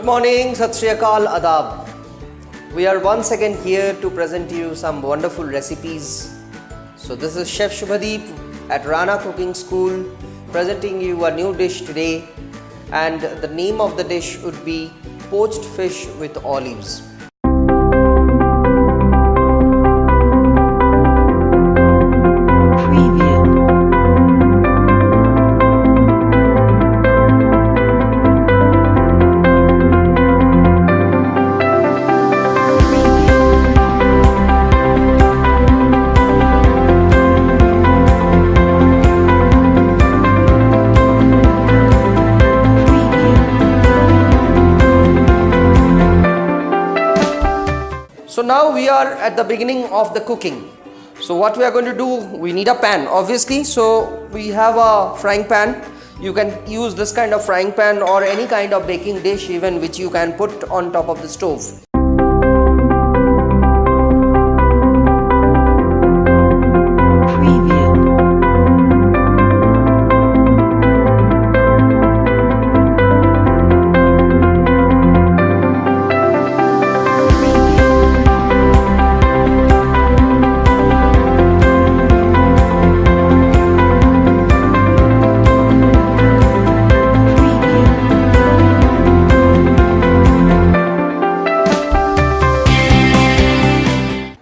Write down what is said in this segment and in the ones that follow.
morning, Sat Shri Akal, Adab. We are once again here to present you some wonderful recipes. So this is Chef Shubhadeep at Rana Cooking School presenting you a new dish today, and the name of the dish would be Poached Fish with Olives. So now we are at the beginning of the cooking. So what we are going to do, we need a pan obviously. So we have a frying pan. You can use this kind of frying pan or any kind of baking dish even which you can put on top of the stove.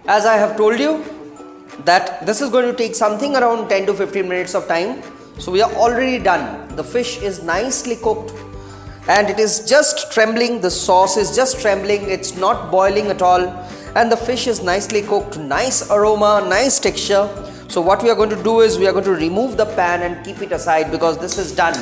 As I have told you that this is going to take something around 10 to 15 minutes of time. So we are already done. The fish is nicely cooked and it is just trembling. The sauce is just trembling. It's not boiling at all. And the fish is nicely cooked. Nice aroma, nice texture. So what we are going to do is we are going to remove the pan and keep it aside because this is done.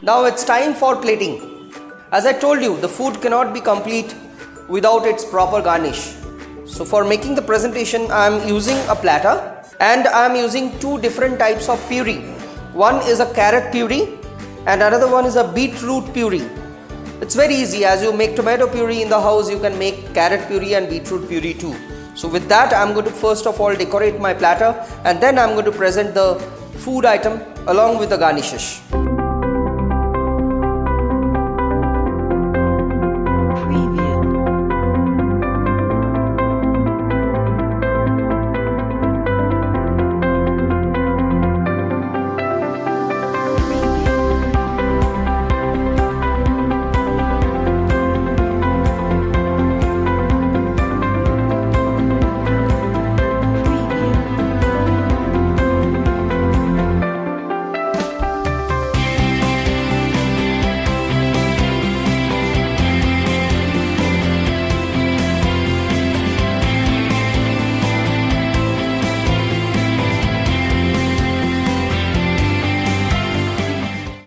Now it's time for plating. As I told you, the food cannot be complete without its proper garnish. So for making the presentation, I am using a platter and I am using two different types of puree. One is a carrot puree and another one is a beetroot puree. It's very easy. As you make tomato puree in the house, you can make carrot puree and beetroot puree too. So with that, I'm going to first of all decorate my platter and then I'm going to present the food item along with the garnishes.